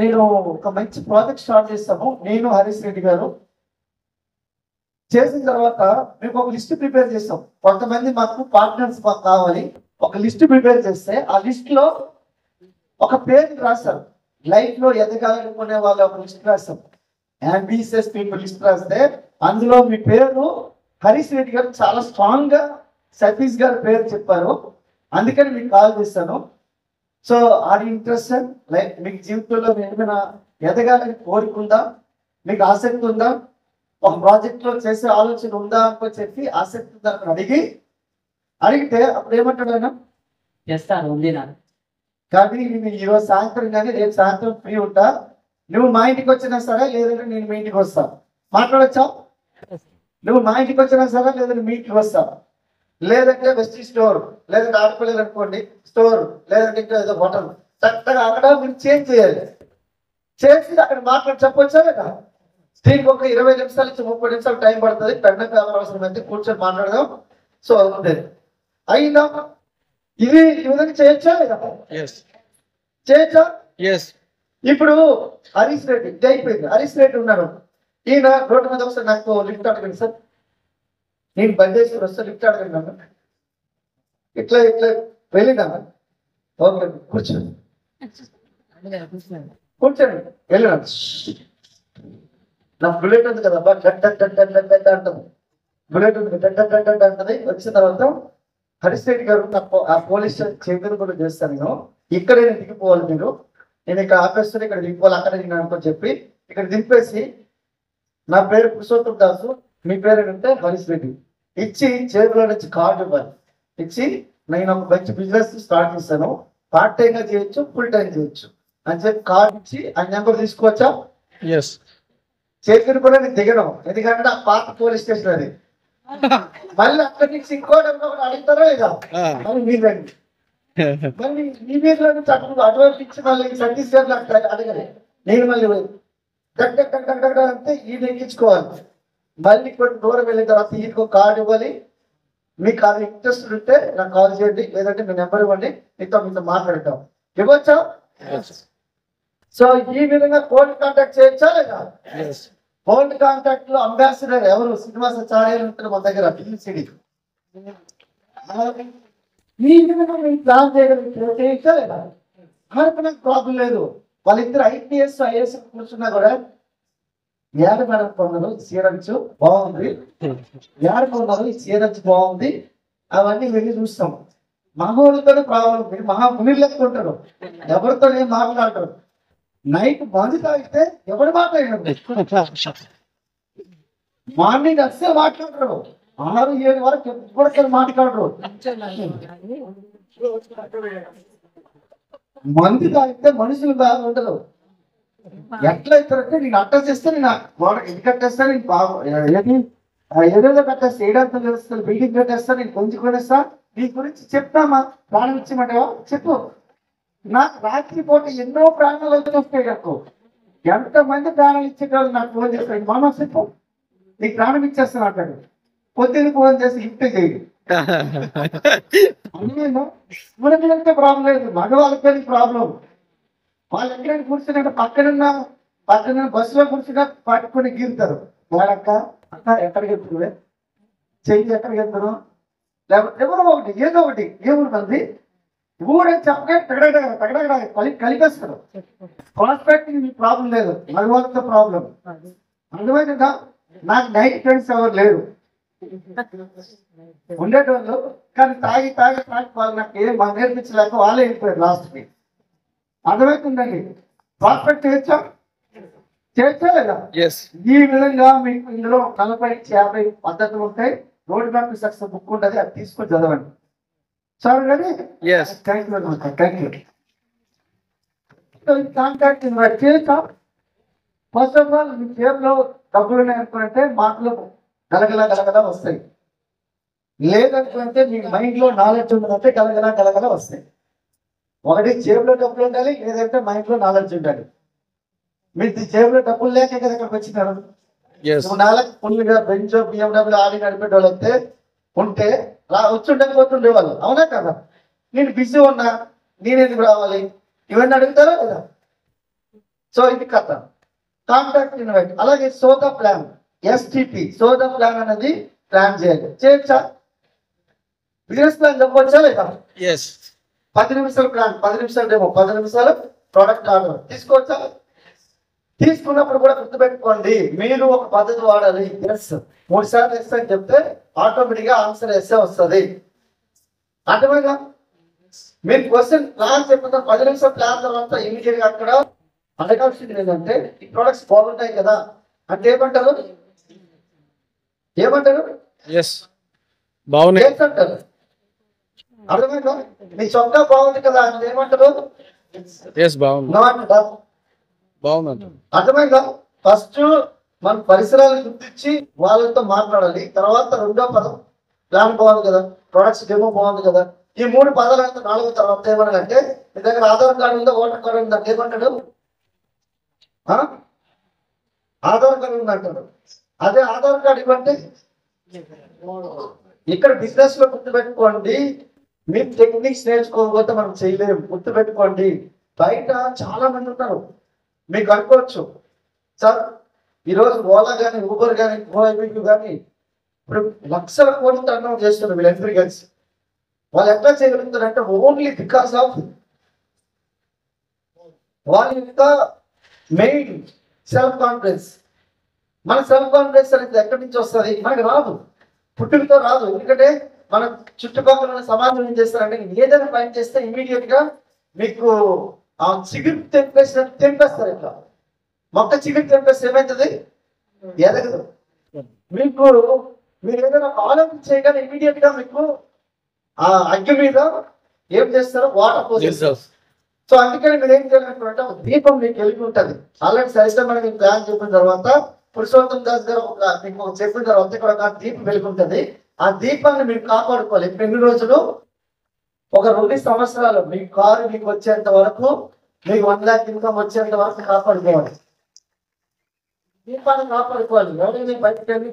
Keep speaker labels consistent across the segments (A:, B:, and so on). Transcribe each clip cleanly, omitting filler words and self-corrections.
A: నేను ఒక మంచి ప్రాజెక్ట్ స్టార్ట్ చేస్తాము, నేను హరీష్ రెడ్డి గారు. చేసిన తర్వాత మేము ఒక లిస్ట్ ప్రిపేర్ చేస్తాం. కొంతమంది మాకు పార్ట్నర్స్ మాకు కావాలి. ఒక లిస్ట్ ప్రిపేర్ చేస్తే ఆ లిస్ట్ లో ఒక పేరు రాస్తారు. లైఫ్ లో ఎదగాలనుకునే వాళ్ళ ఒక లిస్ట్ రాస్తాం. అంబిషియస్ పీపుల్ లిస్ట్ రాస్తే అందులో మీ పేరు హరీష్ రెడ్డి గారు చాలా స్ట్రాంగ్ గా సతీష్ గారి పేరు చెప్పారు. అందుకని మీకు కాల్ చేస్తాను. So are interested? లైక్ మీకు జీవితంలో ఏమైనా ఎదగాలని కోరుకుందా, మీకు ఆసక్తి ఉందా, ఒక ప్రాజెక్ట్ లో చేసే ఆలోచన ఉందా అని చెప్పి ఆసక్తి ఉందా అని అడిగితే అప్పుడు ఏమంటాడు ఆయన?
B: చేస్తాను, ఉంది నాకు.
A: కానీ నేను ఈరోజు సాయంత్రం కానీ రేపు సాయంత్రం ఫ్రీ ఉంటా, నువ్వు మా ఇంటికి వచ్చినా సరే లేదంటే నేను మీ ఇంటికి వస్తా, మాట్లాడచ్చా? నువ్వు మా ఇంటికి వచ్చినా సరే లేదంటే మీ ఇంటికి వస్తా, లేదంటే వెస్ట్ స్టోర్, లేదంటే ఆడుకోలేదు అనుకోండి స్టోర్, లేదంటే ఇంకా ఏదో హోటల్, చక్కగా అక్కడ మీరు చేంజ్ చేయాలి. చేసి అక్కడ మాట్లాడి చెప్పొచ్చా లేదా? దీనికి ఒక 20 నిమిషాల నుంచి 30 నిమిషాలు టైం పడుతుంది. పెద్ద అవసరం అయితే కూర్చొని మాట్లాడదాం. సో అవుతుంది అయినా ఇది ఈ విధంగా చేయొచ్చా లేదా? చేయొచ్చా? ఇప్పుడు హరీష్ రెడ్డి ఇది అయిపోయింది. హరీష్ రెడ్డి ఉన్నారు. ఈయన రోడ్డు మీద వస్తే నాకు లిఫ్ట్ అడగండి సార్, నేను బంద్ చేసుకుని వస్తే లిఫ్ట్ అడగండి అన్న. ఇట్లా ఇట్లా వెళ్ళినా ఓకే కూర్చోండి కూర్చోండి వెళ్ళినా. నా బుల్లెట్ ఉంది కదా అబ్బా, అంటుంది. బుల్లెట్ ఉంది అంటది. వచ్చిన తర్వాత హరీష్ రెడ్డి గారు ఆ పోలీస్ స్టేషన్ కూడా చేస్తాను. నేను ఇక్కడే నేను దిగిపోవాలి, నేను ఇక్కడ ఆపేస్తాను, ఇక్కడ దిగిపోవాలి, అక్కడ నేను అనుకోని చెప్పి ఇక్కడ దింపేసి నా పేరు పురుషోత్తం దాసు, మీ పేరు ఏంటంటే హరీష్ రెడ్డి ఇచ్చి చేతిలో నుంచి కార్డు ఇవ్వాలి. ఇచ్చి నేను ఒక మంచి బిజినెస్ స్టార్ట్ చేస్తాను, పార్ట్ టైం గా చేయొచ్చు, ఫుల్ టైం చేయొచ్చు అని చెప్పి కార్డు ఇచ్చి ఆ నెంబర్ తీసుకోవచ్చా? చేతిని కూడా నేను దిగడం, ఎందుకంటే ఆ పాత పోలీస్ స్టేషన్ అది. మళ్ళీ అక్కడి నుంచి ఇంకో నెంబర్ అడుగుతారా లేదా? మళ్ళీ మీరండి మళ్ళీ మీ మీద అడ్వాన్స్ ఇచ్చి మళ్ళీ సతీష్ గారు అడగలే, నేను మళ్ళీ అంటే ఈ ఎక్కించుకోవాలి. మళ్ళీ కొన్ని దూరం వెళ్ళిన తర్వాత ఈయనకు కార్డు ఇవ్వాలి. మీకు అది ఇంట్రెస్ట్ ఉంటే నాకు కాల్ చేయండి, లేదంటే మీ నెంబర్ ఇవ్వండి, మీతో మాట్లాడతాం. ఇవ్వచ్చా? సో ఈ విధంగా ఫోన్ కాంటాక్ట్ చేయొచ్చా లేదా? ఫోన్ కాంటాక్ట్ లో అంబాసిడర్ ఎవరు? శ్రీనివాసాచార్యులు ఉంటారు మన దగ్గర, పిలిసిడి. ఈ విధంగా మీరు ప్లాన్ చేయగలిగితే లేదా? నాకు ప్రాబ్లం లేదు. వాళ్ళిద్దరు IPS IAS కూర్చున్నా కూడా ఏడ మేడం కొన్నారు చీరంచు బాగుంది, ఏడ కొన్నారు ఈ చీరంచు బాగుంది, అవన్నీ వెళ్ళి చూస్తాం. మహోడితోనే ప్రాబ్లం. మీరు మహాముని లెక్క ఉంటారు, ఎవరితో ఏం మాట్లాడరు. నైట్ మందు తాగితే ఎవరు మాట్లాడినారు? మార్నింగ్ అస్సలు మాట్లాడరు, 6-7 వరకు ఎప్పుడు మాట్లాడరు. మందు తాగితే మనుషులు బాగా ఉండదు. ఎట్లా అవుతారంటే నేను అట్ట చేస్తే నేను ఇది కట్టేస్తా, నేను ఏదో కట్టేస్తా, ఏడాది తెలుస్తాను, బిల్డింగ్ కట్టేస్తా, నేను కొంచెం కొనేస్తా. నీ గురించి చెప్తామా? ప్రాణం ఇచ్చమంటావా? చెప్పు. నాకు రాత్రి పూట ఎన్నో ప్రాణాలు వచ్చేస్తాయి. నాకు ఎంతమంది ప్రాణాలు ఇచ్చేటోళ్ళు నాకు ఫోన్ చేస్తాడు, మామ చెప్పు నీకు ప్రాణం ఇచ్చేస్తాను అంటాడు. పొద్దున్న ఫోన్ చేసి హిట్ చేయి. మనకి ప్రాబ్లం లేదు, మగవాళ్ళకి ప్రాబ్లం. వాళ్ళు ఎక్కడైనా కూర్చున్నట్టు పక్కన బస్సులో కూర్చున్నా పట్టుకుని గీరుతారు. వాళ్ళక్క అక్క ఎక్కడికి వెళ్తున్నా, చెయ్యి ఎక్కడికి వెళ్తాను, లేకపోతే ఎవరో ఒకటి ఏదో ఒకటి ఏముడు మంది ఊరే చెప్పగా కలిపేస్తారు. కాన్స్పెక్టింగ్ మీకు ప్రాబ్లం లేదు, మగవాళ్ళతో ప్రాబ్లం. అందువల్ల నాకు నైట్ ఫ్రెండ్స్ ఎవరు లేరు, ఉండేటోళ్ళు. కానీ తాగి వాళ్ళు నాకు ఏం నేర్పించలేక వాళ్ళే వెళ్ళిపోయారు లాస్ట్కి. అర్థమవుతుందండి? ప్రాస్పెక్ట్ చేయొచ్చా లేదా? ఈ విధంగా మీకు ఇందులో 40-50 పద్ధతులు ఉంటాయి. రోడ్ మ్యాప్ సక్సెస్ బుక్ ఉంటుంది, అది తీసుకొని చదవండి. సరే కానీ థ్యాంక్ యూ. కాంటాక్ట్ చేయొచ్చా? ఫస్ట్ ఆఫ్ ఆల్ మీ పేరులో డబ్బులు ఉన్నాయనుకుంటే మాటలు గలగలా వస్తాయి. లేదనుకుంటే మీ మైండ్ లో నాలెడ్జ్ ఉందంటే గలగలా వస్తాయి. ఒకటి జేబులో డబ్బులు ఉండాలి, లేదంటే మైండ్ లో నాలెడ్జ్ ఉండాలి. మీరు జేబులో డబ్బులు లేక కదా ఇక్కడికి వచ్చినారు. నువ్వు నాలుగు ఫుల్గా బెంచ్ BMW ఆడి నడిపేటోళ్ళు వస్తే ఉంటే వచ్చుండే వాళ్ళు, అవునా కదా? నేను బిజీ ఉన్నా, నేనెందుకు రావాలి, ఇవన్నీ అడుగుతారా లేదా? సో ఇది కథ. Contact invite. అలాగే సోదా ప్లాన్, ఎస్టిపి సోదా ప్లాన్ అనేది ప్లాన్ చేయాలి. చేయొచ్చా? బిజినెస్ ప్లాన్ చెప్పవచ్చా లేదా? 10 నిమిషాల ప్లాన్, 10 నిమిషాలు డెమో, 10 నిమిషాలు ప్రోడక్ట్ ఆర్డర్ తీసుకోవచ్చా? తీసుకున్నప్పుడు కూడా గుర్తుపెట్టుకోండి, మీరు ఒక పద్ధతి వాడాలి. ఎస్ 3 సార్లు ఎస్ అని చెప్తే ఆటోమేటిక్గా ఆన్సర్ ఎస్ వస్తుంది. అర్థమైనా? మీరు క్వశ్చన్ ప్లాన్ చెప్పిన 10 నిమిషాల ప్లాన్ తర్వాత ఇమీడియట్ గా అక్కడ అడగాల్సింది ఏంటంటే ఈ ప్రొడక్ట్స్ బాగుంటాయి కదా అంటే ఏమంటారు? బాగున్నాయి అంటారు. అర్థమైందా? మీ చొక్కా బాగుంది కదా అంటే ఏమంటారు? బాగుంది. అర్థమైందా? ఫస్ట్ మన పరిసరాలు గుర్తించి వాళ్ళతో మాట్లాడాలి. తర్వాత రెండో పదం ప్లాన్ బాగుంది కదా, ప్రొడక్ట్స్ డెమో బాగుంది కదా. ఈ 3 పదాలు అంటే 4వ తర్వాత ఏమన్నాడంటే మీ దగ్గర ఆధార్ కార్డు ఉందా, ఓటర్ కార్డు ఉందా అంటే ఏమంటాడు? ఆధార్ కార్డు ఉంది అంటాడు. అదే ఆధార్ కార్డు ఇవ్వండి. ఇక్కడ బిజినెస్ లో గుర్తుపెట్టుకోండి, మీరు టెక్నిక్స్ నేర్చుకోకపోతే మనం చేయలేము. గుర్తుపెట్టుకోండి, బయట చాలా మంది ఉన్నారు. మీకు అనుకోవచ్చు సార్ ఈరోజు ఓలా కానీ ఊబర్ కానీ ఓఐబీ కానీ ఇప్పుడు లక్షల కోట్లు టర్న్ చేస్తున్నారు వీళ్ళందరూ కలిసి. వాళ్ళు ఎట్లా చేయగలుగుతారంటే ఓన్లీ బికాస్ ఆఫ్ వాళ్ళ యొక్క మెయిన్ సెల్ఫ్ కాన్ఫిడెన్స్. మన సెల్ఫ్ కాన్ఫిడెన్స్ అనేది ఎక్కడి నుంచి వస్తుంది? మనకి రాదు, పుట్టుకతో రాదు. ఎందుకంటే మన చుట్టుపక్కల ఉన్న సమాజం ఏం చేస్తారంటే ఏదైనా పని చేస్తే ఇమీడియట్ గా మీకు ఆ చిగురు తెంపేస్తారు. ఇట్లా మొక్క చిగురు తెంపేస్తే ఏమవుతుంది? ఎదగదు. మీకు మీరు ఏదైనా ఆలోచన చేయగానే ఇమీడియట్ గా మీకు ఆ అగ్గి మీద ఏం చేస్తారో వాటర్ పోసేస్తారు. సో అందుకని మీరు ఏం చేయాలనుకుంటే దీపం మీకు వెలిగి ఉంటుంది. ఆల్రెడీ సరిగ్గా మనకి ప్లాన్ చెప్పిన తర్వాత పురుషోత్తం దాస్ గారు మీకు చెప్పిన తర్వాత ఇక్కడ ఒక దీపం వెలిగి ఉంటుంది. ఆ దీపాన్ని మీరు కాపాడుకోవాలి. ఇప్పుడు ఎన్ని రోజులు? ఒక 2 సంవత్సరాలు మీ కారు మీకు వచ్చేంత వరకు, మీకు 1 lakh ఇన్కమ్ వచ్చేంత వరకు కాపాడుకోవాలి. దీపాన్ని కాపాడుకోవాలి. ఎవరైనా బయటకు వెళ్ళి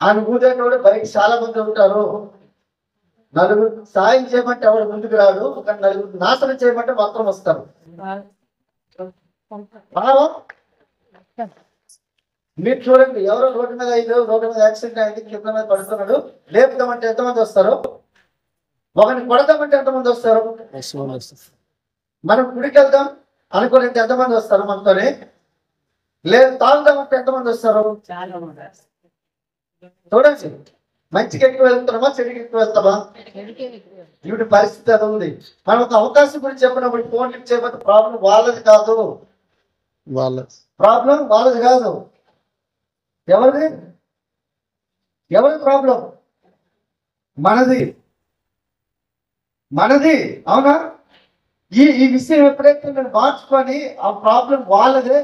A: ఆయన ఊదేటోడు బయట చాలా మంది ఉంటారు. నలుగురు సాయం చేయమంటే ఎవరు ముందుకు రాడు, కానీ నలుగురు నాశనం చేయమంటే మాత్రం వస్తారు. మీరు చూడండి, ఎవరో రోడ్డు మీద రోడ్డు మీద యాక్సిడెంట్ అయింది, కింద మీద పడుతున్నాడు, లేపుదామంటే ఎంతమంది వస్తారు? ఒకరిని కొడదామంటే ఎంతమంది వస్తారు? మనం గుడికి వెళ్దాం అనుకోని ఎంతమంది వస్తారు మనతోనే? లేదు తాగుదామంటే ఎంతమంది వస్తారు? చూడండి, మంచికి ఎక్కువ వెళ్తున్నామా, చెడుకి ఎక్కువ వెళ్తామా? ఇప్పుడు పరిస్థితి అది ఉంది. మనం ఒక అవకాశం గురించి చెప్పినప్పుడు ఫోన్ లిఫ్ట్ చేయకపోతే ప్రాబ్లం వాళ్ళది కాదు, ప్రాబ్లం వాళ్ళది కాదు. ఎవరిది? ఎవరి ప్రాబ్లం? మనది. అవునా? ఈ విషయం ఎప్పుడైతే నేను మార్చుకొని ఆ ప్రాబ్లం వాళ్ళదే,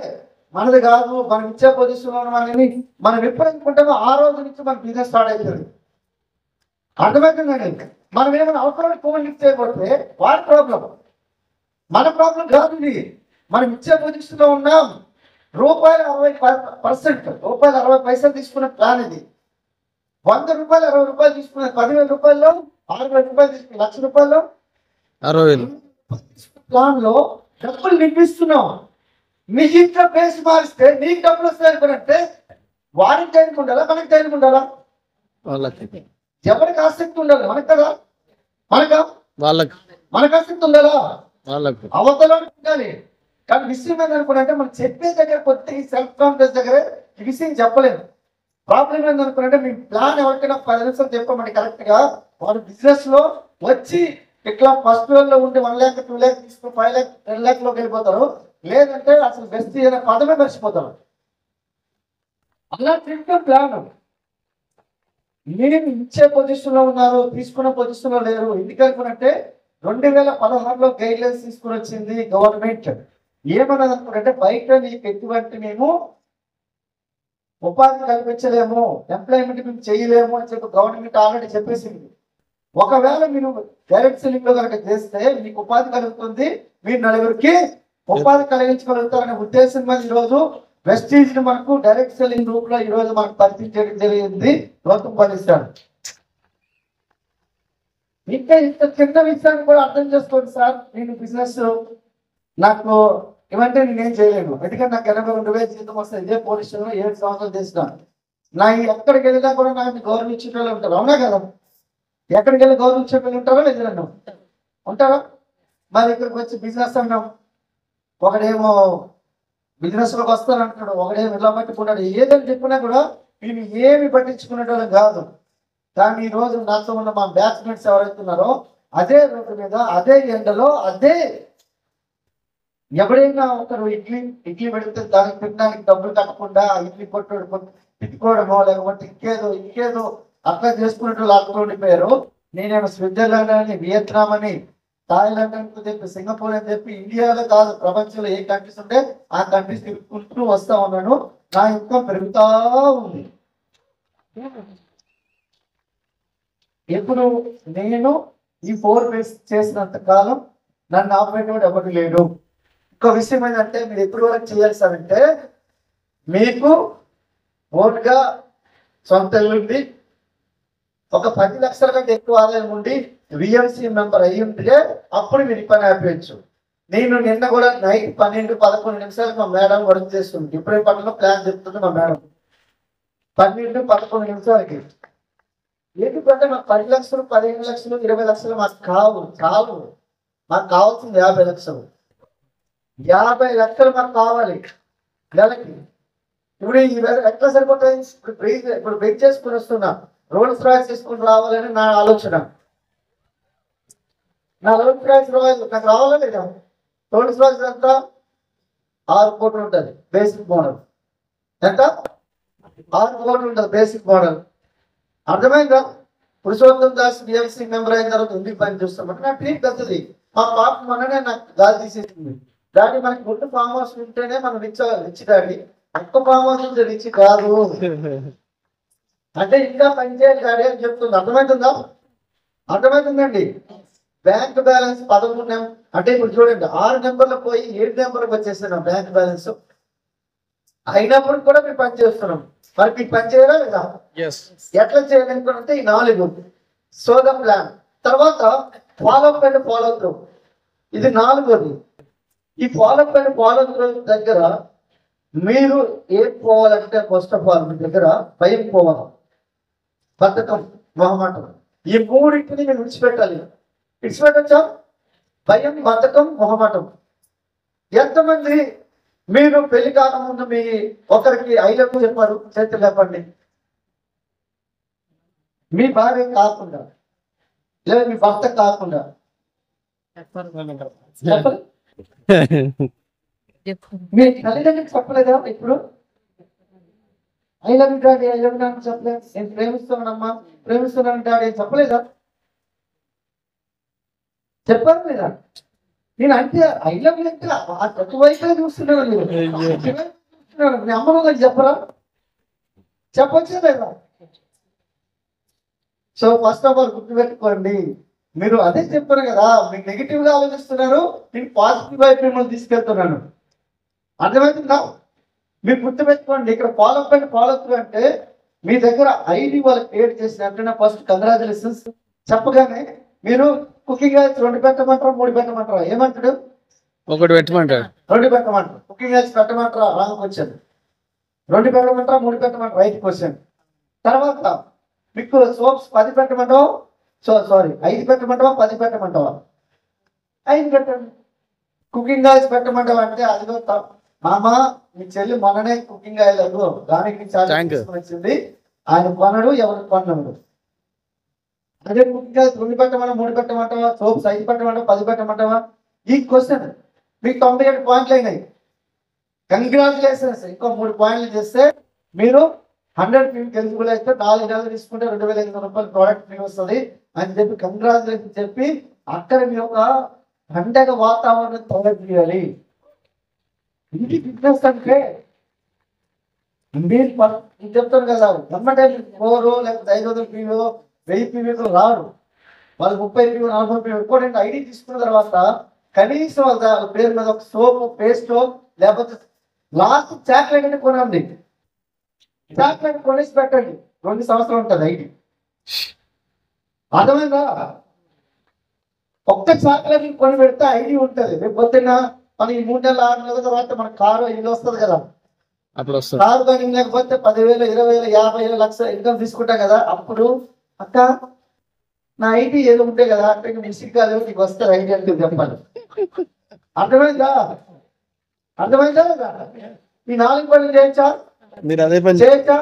A: మనది కాదు, మనం ఇచ్చే పొజిషన్లో ఉన్నామని మనం ఎప్పుడు అనుకుంటామో ఆ రోజు నుంచి మన బిజినెస్ స్టార్ట్ అవుతుంది. అర్థమవుతుందండి? మనం ఏమైనా అవసరం ఫోన్ లిఫ్ట్ చేయకపోతే వాడి ప్రాబ్లం, మన ప్రాబ్లం కాదు. ఇది మనం ఇచ్చే పొజిషన్లో ఉన్నాం. రూపాయలు 60% తీసుకున్న ప్లాన్ ఇది. 100 రూపాయలు 60 రూపాయలు తీసుకున్న 10,000 రూపాయల్లో 6,000 రూపాయలు తీసుకున్న 1,00,000 రూపాయల్లో 60,000 ప్లాన్ లో డబ్బులు నింపిస్తున్నాం. మీ ఇంట్లో ప్లేస్ మారిస్తే నీకు డబ్బులు వస్తాయనుకుంటే వాడికి టైం ఉండాలా, మనకి టైం ఉండాలా? ఎవరికి ఆసక్తి ఉండాలి? మనకు కదా, మనకు ఆసక్తి ఉండాలా? అవతల ఉండాలి. కానీ విషయం ఏందనుకుంటే మనం చెప్పే దగ్గర కొద్దిగా సెల్ఫ్ కాన్ఫిడెన్స్ దగ్గర ఈ విషయం చెప్పలేము. ప్రాబ్లం ఏందనుకుంటే మీ ప్లాన్ ఎవరికైనా 10 నిమిషాలు చెప్పమంటే కరెక్ట్ గా వాడు బిజినెస్ లో వచ్చి ఇట్లా ఫస్ట్ లో ఉండి 1 lakh 2 lakh తీసుకుని 5 lakh 10 lakh లోకి వెళ్ళిపోతారు. లేదంటే అసలు బెస్ట్ అనే పదమే మర్చిపోతారు. అలా తింటే ప్లాన్ మీరు ఇచ్చే పొజిషన్ లో ఉన్నారు, తీసుకున్న పొజిషన్ లో లేరు. ఎందుకనుకుంటే 2016లో గైడ్ లైన్స్ తీసుకుని వచ్చింది గవర్నమెంట్. ఏమన్నది అనుకుంటే బయట నీకు ఎటువంటి మేము ఉపాధి కల్పించలేము, ఎంప్లాయ్మెంట్ మేము చేయలేము అని చెప్పి గవర్నమెంట్ ఆల్రెడీ చెప్పేసింది. ఒకవేళ మీరు డైరెక్ట్ సెల్లింగ్ లో కనుక చేస్తే మీకు ఉపాధి కలుగుతుంది, మీరు 4గురికి ఉపాధి కలిగించగలుగుతారనే ఉద్దేశం మీద ఈరోజు వెస్టీజ్ మనకు డైరెక్ట్ సెల్లింగ్ రూప్ లో ఈరోజు మనకు పరిచయం చేయడం జరిగింది. గౌతమ్ పనిస్తాడు. ఇంకా ఇంత చిన్న విషయాన్ని కూడా అర్థం చేసుకోండి సార్. నేను బిజినెస్ నాకు ఇవంటే నేనేం చేయలేను, ఎందుకంటే నాకు 82,000 జీతం వస్తుంది. ఇదే పోలీస్ స్టేషన్లో 7 సంవత్సరాలు చేసిన. నా ఎక్కడికి వెళ్ళినా కూడా నాకు గౌరవం ఇచ్చే వాళ్ళు ఉంటారు, అవునా కదా? ఎక్కడికి వెళ్ళి గౌరవం ఇచ్చే వాళ్ళు ఉంటారా లేదా? నన్ను ఉంటారా? మరి ఇక్కడికి వచ్చి బిజినెస్ అన్నాం, ఒకడేమో బిజినెస్లోకి వస్తానంటున్నాడు, ఒకడేమో ఇలా పట్టుకున్నాడు. ఏదని చెప్పినా కూడా వీళ్ళు ఏమి పట్టించుకునేటోళ్ళు కాదు. కానీ ఈ రోజు నాతో ఉన్న మా బ్యాచ్మేట్స్ ఎవరైతున్నారో అదే రోడ్డు మీద, అదే ఎండలో, అదే ఎవరైనా ఒకరు ఇడ్లీ పెడితే దానికి తినడానికి డబ్బులు కట్టకుండా ఇడ్లీ కొట్టు తిట్టుకోవడమో లేకపోతే ఇంకేదో అట్లా చేసుకునేటోళ్ళు అక్కడ ఉండిపోయారు. నేనేమో స్విట్జర్లాండ్ అని, వియత్నాం అని, థాయిలాండ్ అని చెప్పి, సింగపూర్ అని చెప్పి, ఇండియాలో కాదు ప్రపంచంలో ఏ కంట్రీస్ ఉంటే ఆ కంట్రీస్ తిరుగుకుంటూ వస్తా ఉన్నాను. నా ఇన్కమ్ పెరుగుతా ఉంది. ఎప్పుడు నేను ఈ 4 ఫేస్ చేసినంత కాలం నన్ను ఆపేటోడు ఎవరు లేడు. ఇంకో విషయం ఏంటంటే, మీరు ఎప్పుడు వరకు చేయాల్సారంటే, మీకు ఓన్గా సొంత ఇల్లుండి ఒక 10 లక్షల కంటే ఎక్కువ ఆదాయం ఉండి విఎంసీ మెంబర్ అయ్యి ఉంటే అప్పుడు మీరు పని ఆపేయచ్చు. నేను నిన్న కూడా నైట్ 12-11 నిమిషాలకు మా మేడం వర్క్ చేస్తుంది. ఇప్పుడే పనుల్లో ప్లాన్ చెప్తుంది మా మేడం. 12-11 నిమిషాలకి. ఎందుకంటే మాకు 10 లక్షలు, 15 లక్షలు, 20 లక్షలు మాకు చాలు. మాకు కావాల్సింది 50 లక్షలు. 50 లక్షలు మాకు కావాలి నెలకి. ఇప్పుడు ఈ ఎట్లా సరిపోతుంది? ఇప్పుడు బ్రేక్ చేసుకుని వస్తున్నా, రోల్స్ రాయిస్ చేసుకుని రావాలని నా ఆలోచన. నా రోల్స్ రాయిస్ నాకు రావాలా లేదా? రోల్స్ రాయిస్ ఎంత? 6 కోట్లు ఉంటుంది బేసిక్ మోడల్. ఎంత? 6 కోట్లు ఉంటుంది బేసిక్ మోడల్. అర్థమైందా? పురుషోత్తం దాస్ బిఎంసీ మెంబర్ అయిన తర్వాత ఎందుకు పని చూస్తామంటే నా టీం పెద్దది. మా పాప మొన్ననే నాకు గాలి తీసేసింది. డాడీ మనకి గుడ్ ఫామ్ హౌస్ ఉంటేనే మనం రిచ్ డాడీ, ఒక్క ఫామ్ హౌస్ ఉంటే రిచ్ కాదు అంటే ఇంకా పని చేయాలి డాడీ అని చెప్తుంది. అర్థమవుతుందండి? బ్యాంక్ బ్యాలెన్స్ 11 అంటే ఇప్పుడు చూడండి, 6 నెంబర్లు పోయి 7 నెంబర్లకు వచ్చేస్తున్నాం బ్యాంక్ బ్యాలెన్స్. అయినప్పుడు కూడా మేము పని చేస్తున్నాం. మరి మీకు పని చేయాలా లేదా? ఎట్లా చేయాలనుకుంటే ఈ 4 సోద ప్లాన్, తర్వాత ఫాలోఅప్ అండ్ ఫాలో త్రూ, ఇది 4ది. ఈ ఫాలోఅప్ అండ్ ఫాలో త్రూ దగ్గర మీరు ఏం పోవాలంటే, ఫస్ట్ ఆఫ్ ఆల్ మీ దగ్గర భయం పోవాలి, బద్ధకం, మొహమాటం. ఈ 3ని మీరు విడిచిపెట్టచ్చా? భయం, బద్ధకం, మొహమాటం. ఎంతమంది మీరు పెళ్లి కాకముందు మీ ఒకరికి 5 చెప్పారు? చేతులు లేపండి. మీ భార్య కాకుండా లేదా మీ భర్త కాకుండా మీ తల్లిదండ్రులకు చెప్పలేదా? ఇప్పుడు I love you daddy, I love you daddy చెప్పలేదు. నేను ప్రేమిస్తున్నానమ్మా, ప్రేమిస్తున్నాను డాడీ చెప్పలేదా? చెప్పారు లేదా? నేను అంటే ఐ లవ్ యూ అంటే ఆ ప్రతి వైపుగా చూస్తున్నాను. మీ అమ్మలో చెప్పరా? చెప్పొచ్చా లేదా? సో ఫస్ట్ ఆఫ్ ఆల్ గుర్తుపెట్టుకోండి, మీరు అదే చెప్పారు కదా, మీకు నెగిటివ్ గా ఆలోచిస్తున్నారు, నేను పాజిటివ్ వైపు మిమ్మల్ని తీసుకెళ్తున్నాను. అర్థమవుతుందా? మీరు గుర్తుపెట్టుకోండి, ఇక్కడ ఫాలోఅప్ అండ్ ఫాలో త్రూ అంటే మీ దగ్గర ఐడి వాళ్ళు క్రియేట్ చేసినట్టు ఫస్ట్ కంగ్రాచులేషన్స్ చెప్పగానే మీరు కుకింగ్ రైస్ 2 పెట్టమంటారా 3 పెట్టమంటారా? ఏమంటాడు?
C: 1 పెట్టమంటాడు.
A: 2 పెట్టమంటారు. కుకింగ్ రైస్ పెట్టమంటారా? Wrong question. 2 పెట్టమంటారా 3 పెట్టమంటారా? Right question. తర్వాత మీకు సోప్స్ 10 పెట్టమంటావా? సారీ 5 పెట్టమంటావా 10 పెట్టమంటావా? 5 పెట్టండి. కుకింగ్ ఆయిల్స్ పెట్టమంటావా అంటే అదిగో మామ మీ చెల్లి మొన్ననే కుకింగ్ ఆయిల్ అదిగో దానికి చాలా వచ్చింది, ఆయన కొనడు, ఎవరు కొనడు. అదే కుకింగ్ ఆయిల్స్ 2 పెట్టమంటావా 3 పెట్టమంటావా? సోప్స్ 5 పెట్టమంటావా 10 పెట్టమంటావా? ఈ క్వశ్చన్ మీకు 97 పాయింట్లు అయినాయి. కంగ్రాచులేషన్స్. ఇంకో 3 పాయింట్లు చేస్తే మీరు 100 ఎలిజిబుల్ అయితే 4 నెలలు తీసుకుంటే 2,500 రూపాయలు ప్రోడక్ట్ ఫ్రీ వస్తుంది అని చెప్పి కంగ్రాచులేషన్ చెప్పి అక్కడ మీ ఒక పండగ వాతావరణం తయారు చేయాలి. ఇది బిజినెస్ అంటే మీరు చెప్తారు కదా, వెంబడే 4 లేకపోతే 500 పీవో 1000 పీవీతో రారు. వాళ్ళు 30 పీవో 40 పీవో ఇంపార్టెంట్ ఐడి తీసుకున్న తర్వాత కనీసం వాళ్ళ పేరు మీద ఒక సోప్ పేస్ట్ లేకపోతే లాస్ట్ చాక్లెట్ అని కొనండి. చాక్లెట్ కొనేసి పెట్టండి, 2 సంవత్సరాలు ఉంటుంది ఐడి. అర్థమైందా? ఒక్క చాక్లెట్ కొని పెడితే ఐడి ఉంటుంది. రేపు పొద్దున్న మన ఈ 3 నెలలు 6 నెలల తర్వాత మన కారు ఇల్లు వస్తుంది కదా,
C: అప్పుడు వస్తుంది.
A: కారు కానీ లేకపోతే 10,000 20,000 50,000 లక్ష ఇన్కమ్ తీసుకుంటాం కదా, అప్పుడు అక్క నా ఐటీ ఏదో ఉంటే కదా అంటే నీకు సిగ్గాలు నీకు వస్తే ఐటీ అంటే చెప్పాలి. అర్థమైందా? అర్థమైందా లేదా? ఈ 4 పనులు చేయొచ్చా?
C: మీరు అదే పని
A: చేయొచ్చా?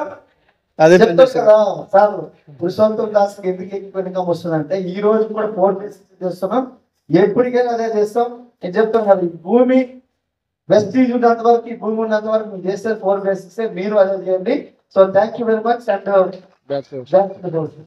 C: అదే పని
A: చెప్తారు
C: చేస్తారు.
A: కదా సార్, పురుషోత్తం దాస్ ఎందుకు ఎక్కువ ఇన్కమ్ వస్తుందంటే ఈ రోజు కూడా 4 బేసిక్స్ చేస్తున్నాం, ఎప్పటికైనా అదే చేస్తాం. నేను చెప్తాను కదా, ఈ భూమి వెస్టీజ్ ఉన్నంత వరకు, ఈ భూమి ఉన్నంత వరకు మీరు చేస్తే 4 బేసిక్స్, మీరు అదే చేయండి. So thank you very much and
C: That's it.